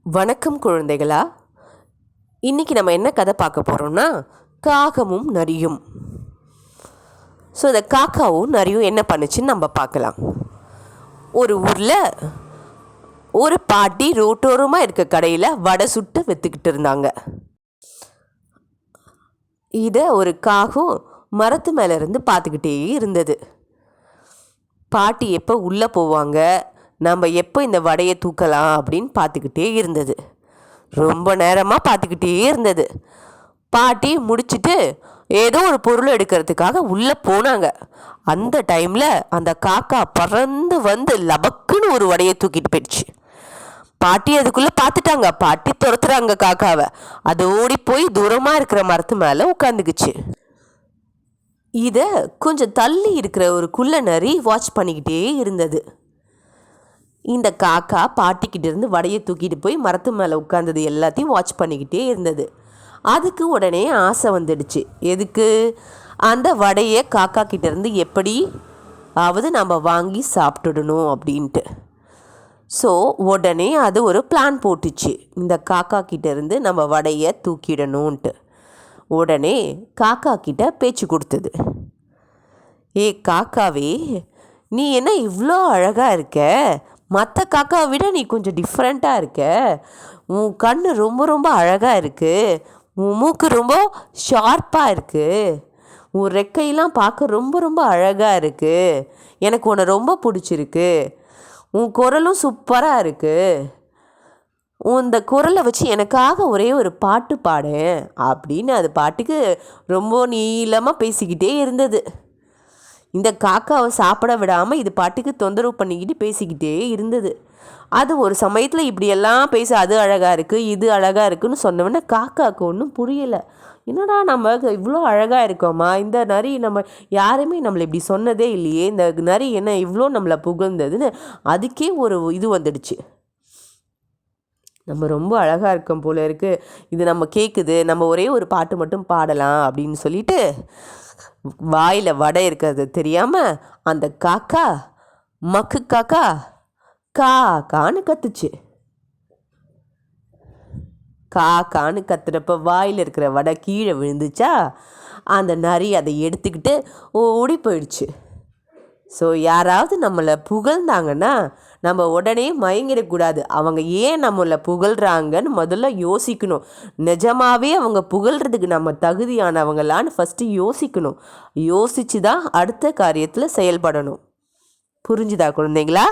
வணக்கம் குழந்தைகளா. இன்றைக்கி நம்ம என்ன கதை பார்க்க போகிறோம்னா, காகமும் நரியும். ஸோ இந்த காக்காவும் நரியும் என்ன பண்ணுச்சுன்னு நம்ம பார்க்கலாம். ஒரு ஊரில் ஒரு பாட்டி ரோட்டோரமாக இருக்க கடையில் வடை சுட்டு விற்றுக்கிட்டு இருந்தாங்க. இதை ஒரு காகம் மரத்து மேலே இருந்து பார்த்துக்கிட்டே இருந்தது. பாட்டி எப்போ உள்ளே போவாங்க, நம்ம எப்போ இந்த வடையை தூக்கலாம் அப்படின்னு பார்த்துக்கிட்டே இருந்தது. ரொம்ப நேரமாக பார்த்துக்கிட்டே இருந்தது. பாட்டி முடிச்சுட்டு ஏதோ ஒரு பொருள் எடுக்கிறதுக்காக உள்ளே போனாங்க. அந்த டைமில் அந்த காக்கா பறந்து வந்து லபக்குன்னு ஒரு வடையை தூக்கிட்டு போயிடுச்சு. பாட்டி அதுக்குள்ளே பார்த்துட்டாங்க. பாட்டி துரத்துறாங்க காக்காவை. அது ஓடி போய் தூரமாக இருக்கிற மரத்து மேலே உட்காந்துக்குச்சு. இதை கொஞ்சம் தள்ளி இருக்கிற ஒரு குள்ள நரி வாட்ச் பண்ணிக்கிட்டே இருந்தது. இந்த காக்கா பாட்டிக்கிட்ட இருந்து வடையை தூக்கிட்டு போய் மரத்து மேலே உட்காந்தது எல்லாத்தையும் வாட்ச் பண்ணிக்கிட்டே இருந்தது. அதுக்கு உடனே ஆசை வந்துடுச்சு. எதுக்கு? அந்த வடையை காக்கா கிட்டேருந்து எப்படி நம்ம வாங்கி சாப்பிட்டுடணும் அப்படின்ட்டு. ஸோ உடனே அது ஒரு பிளான் போட்டுச்சு, இந்த காக்கா கிட்டேருந்து நம்ம வடையை தூக்கிடணுன்ட்டு. உடனே காக்கா கிட்ட பேச்சு கொடுத்தது. ஏ காக்காவே, நீ என்ன இவ்வளோ அழகாக இருக்க? மற்ற காக்காவை விட நீ கொஞ்சம் டிஃப்ரெண்ட்டாக இருக்க. உன் கண் ரொம்ப ரொம்ப அழகாக இருக்குது. உன் மூக்கு ரொம்ப ஷார்ப்பாக இருக்குது. உன் ரெக்கையெல்லாம் பார்க்க ரொம்ப ரொம்ப அழகாக இருக்குது. எனக்கு உன்னை ரொம்ப பிடிச்சிருக்கு. உன் குரலும் சூப்பராக இருக்குது. இந்த குரலை வச்சு எனக்காக ஒரே ஒரு பாட்டு பாடேன் அப்படின்னு அது பாட்டுக்கு ரொம்ப நீளமாக பேசிக்கிட்டே இருந்தது. இந்த காக்காவை சாப்பிட விடாமல் இது பாட்டுக்கு தொந்தரவு பண்ணிக்கிட்டு பேசிக்கிட்டே இருந்தது. அது ஒரு சமயத்தில் இப்படியெல்லாம் பேச, அது அழகாக இருக்குது, இது அழகாக இருக்குதுன்னு சொன்னோன்னே காக்காவுக்கு ஒன்றும் புரியலை. என்னடா நம்ம இவ்வளோ அழகாக இருக்கோமா? இந்த நரி நம்ம யாருமே நம்மளை இப்படி சொன்னதே இல்லையே, இந்த நரி என்ன இவ்வளோ நம்மளை புகழ்ந்ததுன்னு அதுக்கே ஒரு இது வந்துடுச்சு. நம்ம ரொம்ப அழகாக இருக்கோம் போல இருக்குது, இது நம்ம கேட்குது, நம்ம ஒரே ஒரு பாட்டு மட்டும் பாடலாம் அப்படின்னு சொல்லிட்டு வாயில் வடை இருக்கிறது தெரியாமல் அந்த காக்கா மக்கு காக்கா காக்கான்னு கத்துச்சு. காக்கான்னு கத்துறப்ப வாயில் இருக்கிற வடை கீழே விழுந்துச்சா, அந்த நரி அதை எடுத்துக்கிட்டு ஓடி போயிடுச்சு. ஸோ யாராவது நம்மளை புகழ்ந்தாங்கன்னா நம்ம உடனே மயங்கிடக்கூடாது. அவங்க ஏன் நம்மளை புகழ்கிறாங்கன்னு முதல்ல யோசிக்கணும். நிஜமாகவே அவங்க புகழ்கிறதுக்கு நம்ம தகுதியானவங்களான்னு ஃபஸ்ட்டு யோசிக்கணும். யோசித்து தான் அடுத்த காரியத்தில் செயல்படணும். புரிஞ்சுதா குழந்தைங்களா?